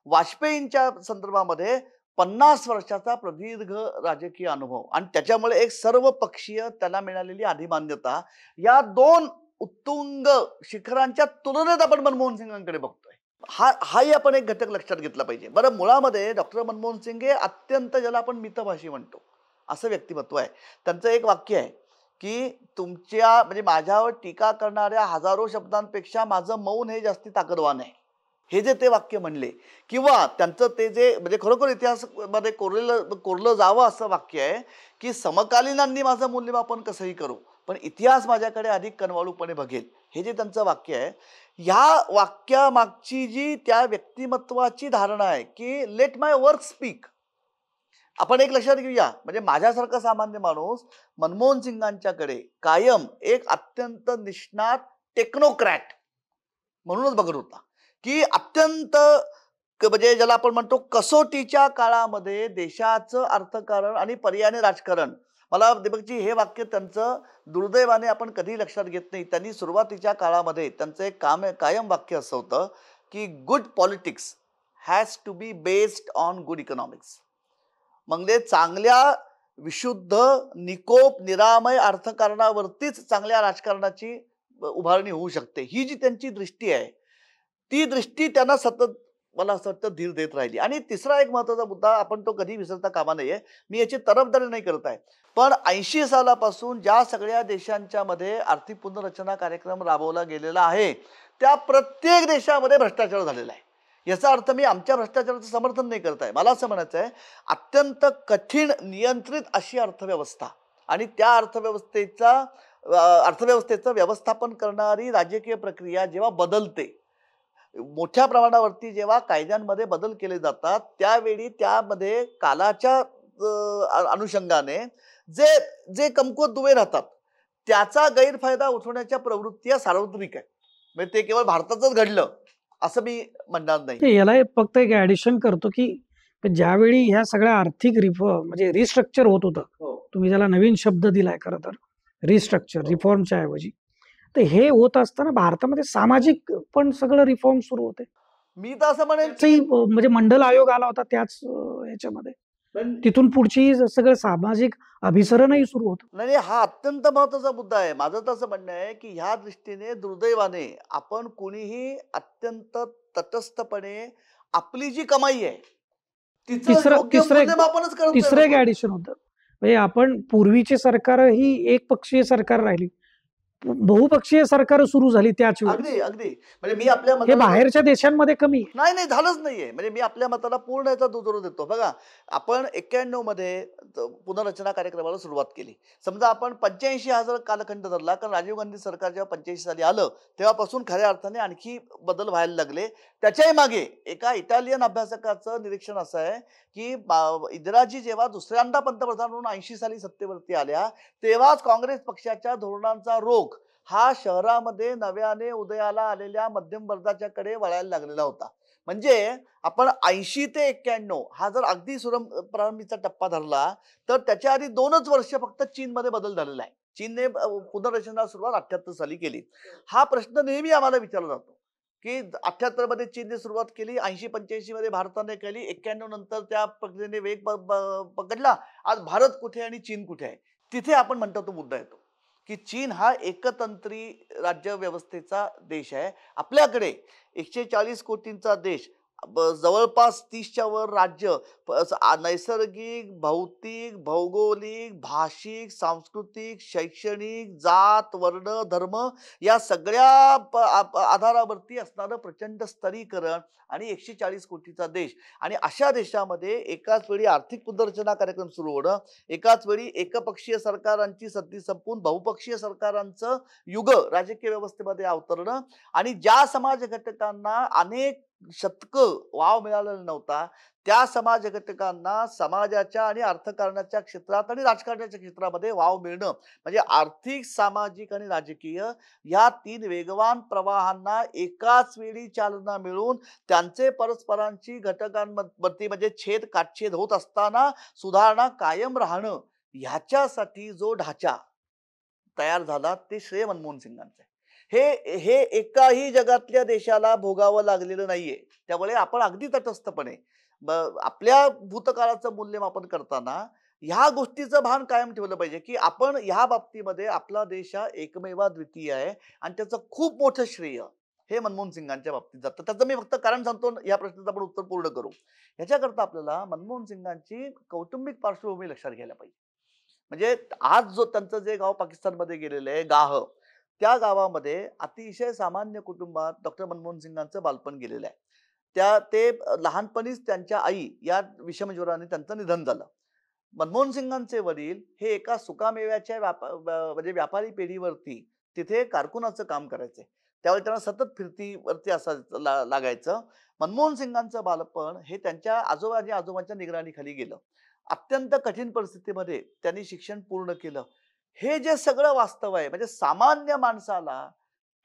वाजपेयींच्या संदर्भामध्ये 50 वर्षाचा प्रदीर्घ राजकीय अनुभव आणि त्याच्यामुळे एक सर्वपक्षीय त्याला मिळालेली अधिमान्यता, या 2 उत्तुंग शिखरांच्या तुलनेत आपण मनमोहन सिंगांकडे बघतोय. हाही आपण एक घटक लक्षात घेतला पाहिजे. बरं, मुळामध्ये डॉक्टर मनमोहन सिंग हे अत्यंत ज्याला आपण मितभाषी म्हणतो असं व्यक्तिमत्व आहे. त्यांचं एक वाक्य आहे की म्हणजे माझ्यावर टीका करणाऱ्या हजारो शब्दांपेक्षा माझं मौन हे जास्ती ताकदवान आहे. हे जे ते वाक्य म्हणले, किंवा त्यांचं ते जे म्हणजे खरोखर इतिहासामध्ये कोरलं जावं असं वाक्य आहे की समकालीनांनी माझं मूल्यमापन कसंही करू, पण इतिहास माझ्याकडे अधिक कनवाळूपणे बघेल. हे जे त्यांचं वाक्य आहे, ह्या वाक्यामागची जी त्या व्यक्तिमत्वाची धारणा आहे की लेट माय वर्क स्पीक, आपण एक लक्षात घेऊया. म्हणजे माझ्यासारखा सामान्य माणूस मनमोहन सिंगांच्याकडे कायम एक अत्यंत निष्णात टेक्नोक्रॅट म्हणूनच बघत होता की अत्यंत म्हणजे ज्याला आपण म्हणतो कसोटीच्या काळामध्ये देशाचं अर्थकारण आणि पर्यायाने राजकारण. मला दीपकजी हे वाक्य त्यांचं दुर्दैवाने आपण कधी लक्षात घेत नाही. त्यांनी सुरुवातीच्या काळामध्ये त्यांचं एक कायम वाक्य असं होतं की good politics has to be based on good economics. म्हणजे चांगल्या विशुद्ध निकोप निरामय अर्थकारणावरतीच चांगल्या राजकारणाची उभारणी होऊ शकते. ही जी त्यांची दृष्टी आहे, ती दृष्टी त्यांना सतत मला असं वाटतं धीर देत राहिली. आणि तिसरा एक महत्वाचा मुद्दा, आपण तो कधी विसरता कामा नये. मी याची तरफदारी नाही करत आहे, पण 80 सालापासून ज्या सगळ्या देशांच्या मध्ये आर्थिक पुनर्रचना कार्यक्रम राबवला गेलेला आहे, त्या प्रत्येक देशामध्ये भ्रष्टाचार झालेला आहे. याचा अर्थ मी आमच्या भ्रष्टाचाराचं समर्थन नाही करत आहे. मला असं म्हणायचं आहे, अत्यंत कठीण नियंत्रित अशी अर्थव्यवस्था आणि त्या अर्थव्यवस्थेचं व्यवस्थापन करणारी राजकीय प्रक्रिया जेव्हा बदलते, मोठ्या प्रमाणावरती जेव्हा कायद्यांमध्ये बदल केले जातात, त्यावेळी त्यामध्ये कालाच्या अनुषंगाने जे कमकुवत दुवे राहतात त्याचा गैरफायदा उठवण्याच्या प्रवृत्ती सार्वत्रिक आहे. म्हणजे ते केवळ भारतातच घडलं असं मी म्हणणार नाही. याला फक्त एक ऍडिशन करतो की ज्यावेळी ह्या सगळ्या आर्थिक म्हणजे रिस्ट्रक्चर होत होतं, तुम्ही ज्याला नवीन शब्द दिलाय खरं तर रिस्ट्रक्चर, रिफॉर्मच्या ऐवजी, तर हे होत असताना भारतामध्ये सामाजिक पण सगळं रिफॉर्म सुरू होते. मी तर असं म्हणेन त्याचंही म्हणजे मंडल आयोग आला होता त्याच याच्यामध्ये. तिथून पुढची सगळं सामाजिक अभिसरणही सुरू होतं. नाही, हा अत्यंत महत्वाचा मुद्दा आहे. माझं तर असं म्हणणं आहे, की ह्या दृष्टीने दुर्दैवाने आपण कोणीही अत्यंत तटस्थपणे आपली जी कमाई आहे, तिचं तिसरं योग्य तिसरं एक मूल्यमापनच करत नाही तिसरं एक लोकं. ॲडिशन होतं. म्हणजे आपण पूर्वीची सरकार ही एकपक्षीय सरकार राहिली. बहुपक्षीय सरकार सुरू झाली त्याच वेळेस. अगदी, अगदी. म्हणजे मी आपल्या हे मताला बाहेरच्या देशांमध्ये कमी आहे. नाही, नाही झालंच नाहीये. म्हणजे मी आपल्या मताला पूर्ण याचा दुजोरा देतो. बघा, आपण 91 मध्ये पुनर्रचना कार्यक्रमाला सुरुवात केली. समजा आपण 85 हा जर कालखंड धरला, कारण राजीव गांधी सरकार जेव्हा 85 साली आलं, तेव्हापासून खऱ्या अर्थाने आणखी बदल व्हायला लागले. त्याच्याही मागे एका इटालियन अभ्यासकाचं निरीक्षण असं आहे, की इंदिराजी जेव्हा दुसऱ्यांदा पंतप्रधान म्हणून 80 साली सत्तेवरती आल्या, तेव्हाच काँग्रेस पक्षाच्या धोरणांचा रोख हा शहरामध्ये नव्याने उदयाला आलेल्या मध्यम वर्गाच्याकडे वळायला लागलेला होता. म्हणजे आपण 80 ते 91 हा जर अगदी प्रारंभीचा टप्पा धरला, तर त्याच्या आधी 2च वर्ष फक्त चीनमध्ये बदल झालेला आहे. चीनने पुनर्रचना सुरुवात 78 साली केली. हा प्रश्न नेहमी आम्हाला विचारला जातो, की 78 मध्ये चीनने सुरुवात केली, 80-85 मध्ये भारताने केली, 91 नंतर त्या प्रक्रियेने वेग पकडला. आज भारत कुठे आणि चीन कुठे आहे? तिथे आपण म्हणतो तो मुद्दा येतो, की चीन हा एकतंत्री राज्य व्यवस्थेचा देश आहे. आपल्याकडे 140 कोटींचा देश, जवळपास 30च्या वर राज्य, नैसर्गिक, भौतिक, भौगोलिक, भाषिक, सांस्कृतिक, शैक्षणिक, जात, वर्ण, धर्म या सगळ्या आधारावरती असणारं प्रचंड स्तरीकरण आणि 140 कोटीचा देश. आणि अशा देशामध्ये एकाच वेळी आर्थिक पुनर्रचना कार्यक्रम सुरू होणं, एकाच वेळी एकपक्षीय सरकारांची सत्ता संपून बहुपक्षीय सरकारांचं युग राजकीय व्यवस्थेमध्ये अवतरणं आणि ज्या समाज घटकांना अनेक शतकं वाव मिळालेला नव्हता, त्या समाज घटकांना समाजाच्या आणि अर्थकारणाच्या क्षेत्रात आणि राजकारणाच्या क्षेत्रामध्ये वाव मिळणं, म्हणजे आर्थिक, सामाजिक आणि राजकीय या 3 वेगवान प्रवाहांना एकाच वेळी चालना मिळून त्यांचे परस्परांची घटकांवरती म्हणजे काटछेद होत असताना सुधारणा कायम राहणं, ह्याच्यासाठी जो ढाचा तयार झाला ते श्रेय मनमोहन सिंगांचं आहे. हे एकाही जगातल्या देशाला भोगावं लागलेलं नाहीये. त्यामुळे आपण अगदी तटस्थपणे आपल्या भूतकाळाचं मूल्यमापन करताना ह्या गोष्टीचं भान कायम ठेवलं पाहिजे, की आपण ह्या बाबतीमध्ये आपला देश हा एकमेवाद्वितीय आहे आणि त्याचं खूप मोठं श्रेय हे मनमोहन सिंगांच्या बाबतीत जातं. त्याचं मी फक्त कारण सांगतो, या प्रश्नाचं आपण उत्तर पूर्ण करू. ह्याच्याकरता आपल्याला मनमोहन सिंगांची कौटुंबिक पार्श्वभूमी लक्षात घ्यायला पाहिजे. म्हणजे आज जो त्यांचं जे गाव पाकिस्तानमध्ये गेलेलं आहे, गाह, त्या गावामध्ये अतिशय सामान्य कुटुंबात डॉक्टर मनमोहन सिंगांचं बालपण गेलेलं आहे. ते लहानपणीच त्यांच्या आई या विषमज्वराने त्यांचं निधन झालं. मनमोहन सिंगांचे वडील हे एका सुकामेव्याच्या म्हणजे व्यापारी पेढीवरती तिथे कारकुनाचं काम करायचे. त्यावेळी त्यांना सतत फिरतीवरती लागायचं. मनमोहन सिंगांचं बालपण हे त्यांच्या आजोबा आणि आजोबांच्या निगराणीखाली गेलं. अत्यंत कठीण परिस्थितीमध्ये त्यांनी शिक्षण पूर्ण केलं. हे जे सगळं वास्तव आहे, म्हणजे सामान्य माणसाला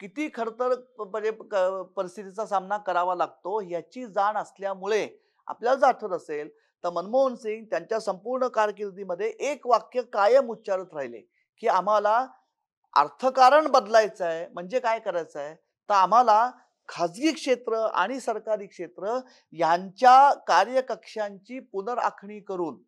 किती खडतर म्हणजे परिस्थितीचा सामना करावा लागतो याची जाण असल्यामुळे आपल्याला जर आठवत असेल, तर मनमोहन सिंग त्यांच्या संपूर्ण कारकिर्दीमध्ये एक वाक्य कायम उच्चारत राहिले, की आम्हाला अर्थकारण बदलायचं आहे. म्हणजे काय करायचं आहे, तर आम्हाला खाजगी क्षेत्र आणि सरकारी क्षेत्र यांच्या कार्यकक्षांची पुनर्आखणी करून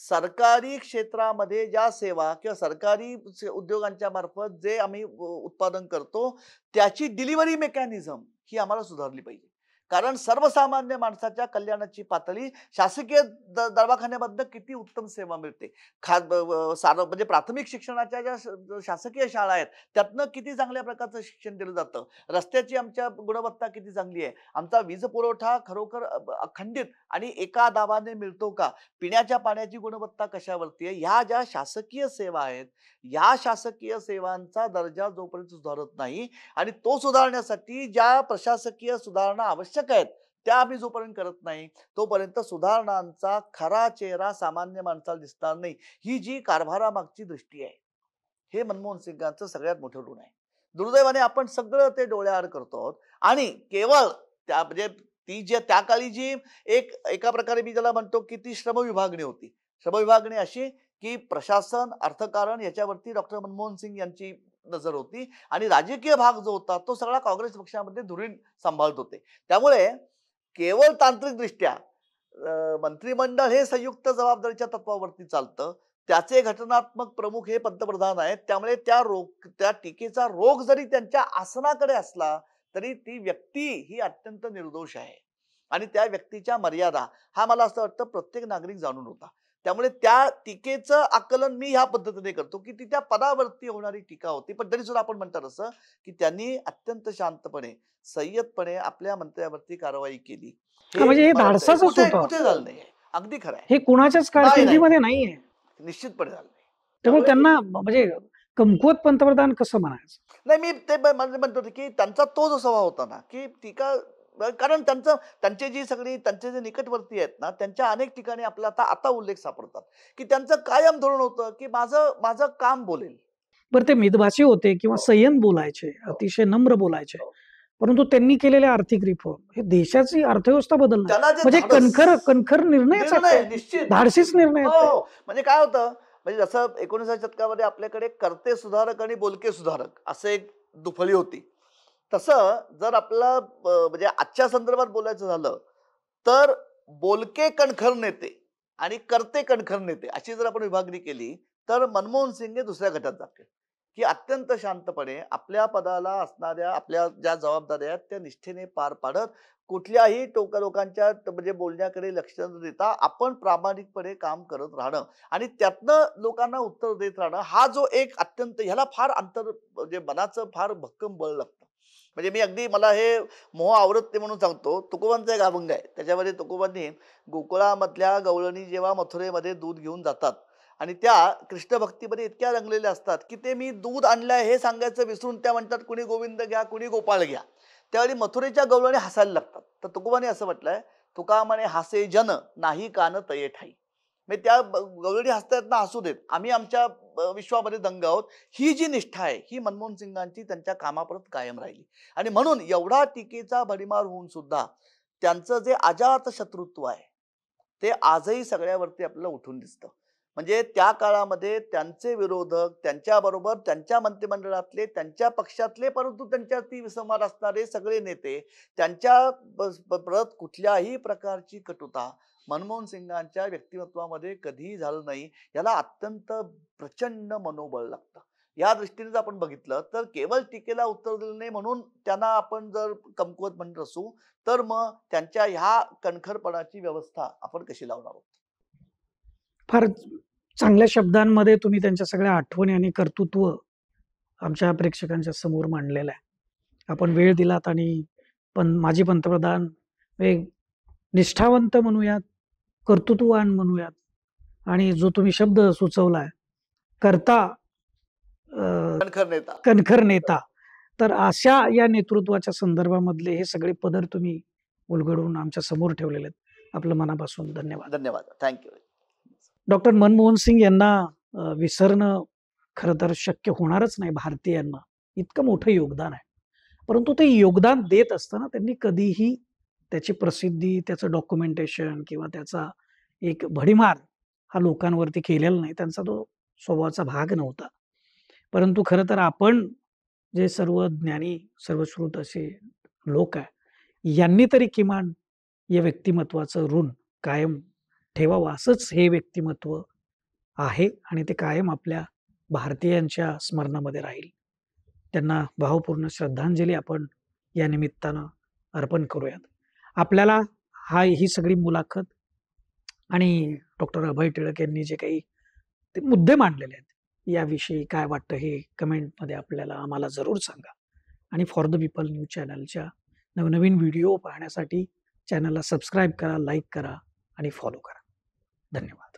सरकारी क्षेत्रामध्ये ज्या सेवा किंवा सरकारी उद्योगांच्या मार्फत जे आम्ही उत्पादन करतो, त्याची डिलिव्हरी मेकॅनिझम ही आम्हाला सुधारली पाहिजे. कारण सर्वसामान्य माणसाच्या कल्याणाची पातळी शासकीय दवाखान्यामधनं किती उत्तम सेवा मिळते. म्हणजे प्राथमिक शिक्षणाच्या ज्या शासकीय शाळा आहेत, त्यातनं किती चांगल्या प्रकारचं शिक्षण दिलं जातं. रस्त्याची आमच्या गुणवत्ता किती चांगली आहे. आमचा वीज पुरवठा खरोखर अखंडित आणि एका दाबाने मिळतो का? पिण्याच्या पाण्याची गुणवत्ता कशावरती आहे? ह्या ज्या शासकीय सेवा आहेत, या शासकीय सेवांचा दर्जा जोपर्यंत सुधारत नाही आणि तो सुधारण्यासाठी ज्या प्रशासकीय सुधारणा आवश्यक आहेत, त्या आम्ही जोपर्यंत करत नाही, तोपर्यंत सुधारणांचा खरा चेहरा सामान्य माणसाला दिसणार नाही. ही जी कारभारामागची दृष्टी आहे, हे मनमोहन सिंगांचं सगळ्यात मोठं ऋण आहे. दुर्दैवाने आपण सगळं ते डोळ्याआड करतो आहोत आणि केवळ त्या म्हणजे त्या काळी जी एका प्रकारे मी ज्याला म्हणतो, की ती श्रमविभागणी होती. श्रमविभागणी अशी, की प्रशासन, अर्थकारण याच्यावरती डॉक्टर मनमोहन सिंग यांची नजर होती आणि राजकीय भाग जो होता तो सगळा काँग्रेस पक्षामध्ये धुरीण सांभाळत होते. त्यामुळे केवळ तांत्रिकदृष्ट्या मंत्रिमंडळ हे संयुक्त जबाबदारीच्या तत्वावरती चालतं. त्याचे घटनात्मक प्रमुख हे पंतप्रधान आहेत. त्यामुळे त्या टीकेचा रोग जरी त्यांच्या आसनाकडे असला तरी ती व्यक्ती ही अत्यंत निर्दोष आहे आणि त्या व्यक्तीच्या मर्यादा हा मला असं वाटतं प्रत्येक नागरिक जाणून होता. त्यामुळे त्या टीकेचं आकलन मी ह्या पद्धतीने करतो की ती त्या पदावरती होणारी टीका होती. पण तरी सुद्धा आपण म्हणतात असं की त्यांनी अत्यंत शांतपणे, संयतपणे आपल्या मंत्र्यावरती कारवाई केली. हा, म्हणजे हे मला वाटतं धाडसाचंच कुठे होतं. कुठे झालं नाही. अगदी खरं आहे. हे कुणाच्याच नाही, नाही. कारकिर्दीमध्ये नाहीये. निश्चितपणे झालं नाही. त्यामुळे त्यामुळे त्यांना म्हणजे कमकुवत पंतप्रधान कसं म्हणायचं? नाही मी ते म्हणतो की त्यांचा तो जो स्वभाव होता ना की टीका कारण त्यांचे जी सगळी त्यांचे जे निकटवर्ती आहेत ना त्यांच्या अनेक ठिकाणी आपला आता आता उल्लेख सापडतात की त्यांचं कायम धोरण होतं की माझं माझं काम बोलेल. बरं, ते मितभाषी होते किंवा संयम बोलायचे, अतिशय नम्र बोलायचे. परंतु त्यांनी केलेले आर्थिक रिफॉर्म हे देशाची अर्थव्यवस्था बदलणार. त्यांना जे म्हणजे धाडस- कणखर निर्णयच आहेत निर्णय ते. निश्चित धाडसीच निर्णय आहेत ते. हो म्हणजे काय होतं म्हणजे जसं 19व्या शतकामध्ये आपल्याकडे कर्ते सुधारक आणि बोलके सुधारक असं एक दुफळी होती. तसं जर आपला म्हणजे आजच्या संदर्भात बोलायचं झालं तर बोलके कणखर नेते आणि कर्ते कणखर नेते अशी जर आपण विभागणी केली तर मनमोहन सिंग हे दुसऱ्या गटात जातील की अत्यंत शांतपणे आपल्या पदाला असणाऱ्या आपल्या ज्या जबाबदाऱ्या आहेत त्या निष्ठेने पार पाडत कुठल्याही लोकांच्या म्हणजे बोलण्याकडे लक्ष न देता आपण प्रामाणिकपणे काम करत राहणं आणि त्यातनं लोकांना उत्तर देत राहणं हा जो एक अत्यंत ह्याला फार अंतर म्हणजे मनाचं फार भक्कम बळ लागतं. म्हणजे मी अगदी मला हे मोह आवरत नाही म्हणून सांगतो. तुकोबांचा एक अभंग आहे त्याच्यामध्ये तुकोबांनी गोकुळामधल्या गवळणी जेव्हा मथुरेमध्ये दूध घेऊन जातात आणि त्या कृष्ण भक्तीमध्ये इतक्या रंगलेल्या असतात की ते मी दूध आणलंय हे सांगायचं विसरून त्या म्हणतात कुणी गोविंद घ्या कुणी गोपाळ घ्या. त्यावेळी मथुरेच्या गवळणी हसायला लागतात. तर तुकोबाने असं म्हटलंय तुका म्हणे हासे जन नाही कान तये ठाई. म्हणजे त्या गवळणी हसतायत ना हसू देत आम्ही आमच्या विश्वामध्ये दंग आहोत. ही जी निष्ठा आहे ही मनमोहन सिंगांची त्यांच्या कामापर्यंत कायम राहिली आणि म्हणून एवढा टीकेचा भडीमार होऊन सुद्धा त्यांचं जे अजात शत्रुत्व आहे ते आजही सगळ्यावरती आपल्याला उठून दिसतं. म्हणजे त्या काळामध्ये त्यांचे विरोधक त्यांच्याबरोबर त्यांच्या मंत्रिमंडळातले त्यांच्या पक्षातले परंतु त्यांच्यावरती विसंवाद असणारे सगळे नेते त्यांच्या परत कुठल्याही प्रकारची कटुता मनमोहन सिंगांच्या व्यक्तिमत्वामध्ये कधीही झालं नाही. याला अत्यंत प्रचंड मनोबळ लागतं. या दृष्टीने जर आपण बघितलं तर केवळ टीकेला उत्तर दिलं नाही म्हणून त्यांना आपण जर कमकुवत म्हणत असू तर मग त्यांच्या ह्या कणखरपणाची व्यवस्था आपण कशी लावणार आहोत. फार चांगल्या शब्दांमध्ये तुम्ही त्यांच्या सगळ्या आठवणी आणि कर्तृत्व आमच्या प्रेक्षकांच्या समोर मांडलेलं आहे. आपण वेळ दिलात आणि माजी पंतप्रधान एक निष्ठावंत म्हणूयात, कर्तृत्ववान म्हणूयात आणि जो तुम्ही शब्द सुचवलाय कर्ता कणखर नेता, तर अशा या नेतृत्वाच्या संदर्भामधले हे सगळे पदर तुम्ही उलगडून आमच्या समोर ठेवलेले आहेत. आपलं मनापासून धन्यवाद. धन्यवाद. थँक्यू. डॉक्टर मनमोहन सिंग यांना विसरणं खरं तर शक्य होणारच नाही भारतीयांना. इतकं मोठं योगदान आहे. परंतु ते योगदान देत असताना त्यांनी कधीही त्याची प्रसिद्धी, त्याचं डॉक्युमेंटेशन किंवा त्याचा एक भडीमार हा लोकांवरती केलेला नाही. त्यांचा तो स्वभावाचा भाग नव्हता. परंतु खरं तर आपण जे सर्व ज्ञानी, सर्वश्रुत असे लोक आहे, यांनी तरी किमान या व्यक्तिमत्वाचं ऋण कायम ठेवावं असंच हे व्यक्तिमत्व आहे आणि ते कायम आपल्या भारतीयांच्या स्मरणामध्ये राहील. त्यांना भावपूर्ण श्रद्धांजली आपण या निमित्तानं अर्पण करूयात. आपल्याला ही सगळी मुलाखत आणि डॉक्टर अभय टिळक यांनी जे काही ते मुद्दे मांडलेले आहेत याविषयी काय वाटतं हे कमेंटमध्ये आम्हाला जरूर सांगा. आणि फॉर द पीपल न्यूज चॅनलच्या नवनवीन व्हिडिओ पाहण्यासाठी चॅनलला सबस्क्राईब करा, लाईक करा आणि फॉलो करा. धन्यवाद.